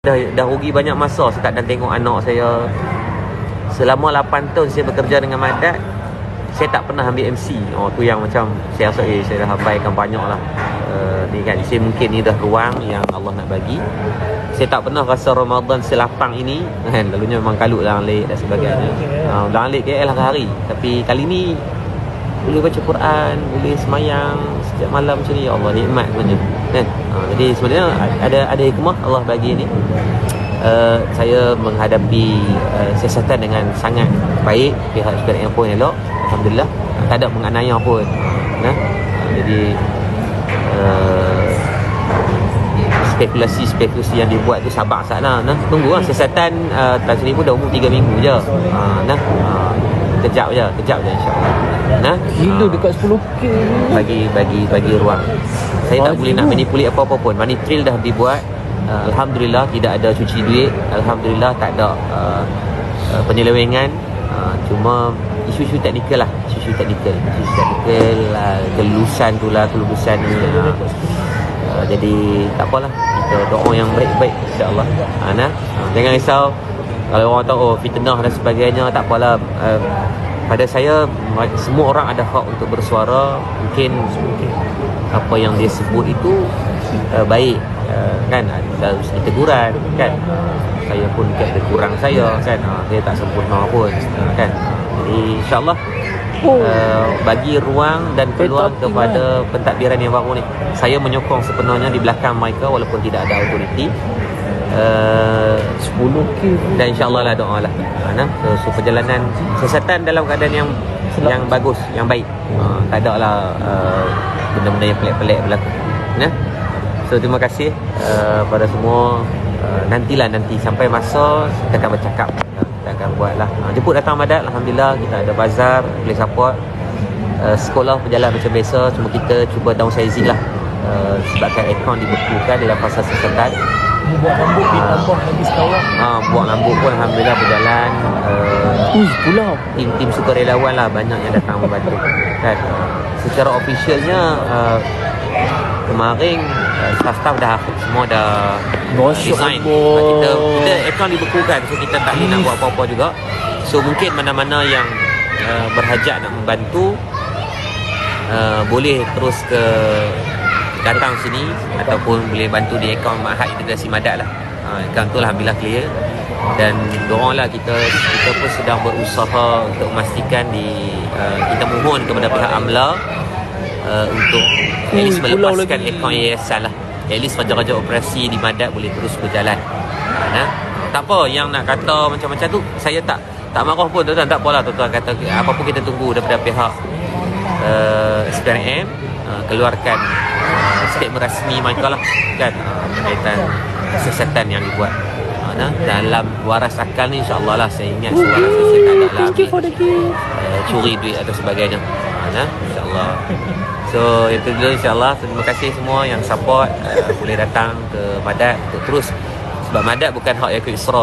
Dah rugi banyak masa saya tak dan tengok anak saya. Selama 8 tahun saya bekerja dengan Madat, saya tak pernah ambil MC. Tu yang macam saya rasa saya dah abaikan banyak lah. Ni kan, saya mungkin ni dah ruang yang Allah nak bagi. Saya tak pernah rasa Ramadan selapang ini kan. Lalunya memang kalut dalam alik dan sebagainya. Dalam alik KL hari. Tapi kali ni boleh baca Quran, boleh semayang setiap malam macam ni. Ya Allah, nikmat sebenarnya kan? Jadi sebenarnya ada hikmah Allah bagi ni. Saya menghadapi siasatan dengan sangat baik. Pihak SPRM pun elok, alhamdulillah. Tak ada menganiaya pun nah. Jadi spekulasi yang dibuat tu sabar sana nah. Tunggulah siasatan Tan Sri pun dah umur 3 minggu je. Kejap je insya-Allah. Nah, gila dekat 10k bagi ruang. Saya tak boleh nak manipulate apa-apa pun. Money trail dah dibuat. Alhamdulillah tidak ada cuci duit. Alhamdulillah tak ada penyelewengan. Cuma isu-isu teknikal lah. Isu teknikal kelulusan ni. Jadi tak apalah, kita doa yang baik-baik insya-Allah. Jangan risau kalau orang tahu fitnah dan sebagainya, tak apalah. Pada saya, semua orang ada hak untuk bersuara. Mungkin apa yang dia sebut itu baik kan, ada teguran kan. Saya pun ada kurang saya kan. Saya tak sempurna pun kan. Jadi insya-Allah bagi ruang dan peluang kepada pentadbiran yang baru ni. Saya menyokong sepenuhnya di belakang mereka walaupun tidak ada autoriti. 10k dan insya-Allah lah doa lah. So perjalanan siasatan dalam keadaan yang bagus, yang baik. Tak ada lah benda-benda yang pelik-pelik berlaku. So terima kasih pada semua. Nanti sampai masa kita akan bercakap. Kita akan buat lah. Jemput datang Madat, alhamdulillah kita ada bazar, boleh support. Sekolah berjalan macam biasa, cuma kita cuba downsizing lah. Sebabkan akaun dibekukan dalam fasa siasatan. Buat rambut ditambah lagi sekarang. Buat rambut pun alhamdulillah berjalan. Pulau Tim sukarelawan lah banyak yang datang membantu kan. Secara officialnya kemarin staff dah semua dah resign. Kita akaun dibekukan, so kita tak boleh nak buat apa-apa juga. So mungkin mana-mana yang berhajat nak membantu boleh terus datang sini ataupun boleh bantu di akaun Mahat Integrasi Madat lah. Akaun tu alhamdulillah clear. Dan doalah kita pun sedang berusaha untuk memastikan kita mohon kepada pihak AMLA untuk at least melepaskan akaun yayasan lah. At least raja-raja operasi di Madat boleh terus berjalan. Tak apa yang nak kata macam-macam tu, saya tak marah pun tuan-tuan. Tak apalah tuan-tuan kata apa pun, kita tunggu daripada pihak SPRM keluarkan statement rasmi mereka lah kan, berkaitan siasatan yang dibuat. Dalam waras akal ni insya-Allah lah, saya ingat waras saya tak ada lah curi duit atau sebagainya. InsyaAllah. So itu dulu insyaAllah. Terima kasih semua yang support. Boleh datang ke Madat untuk terus, sebab Madat bukan hak yang ke Isra.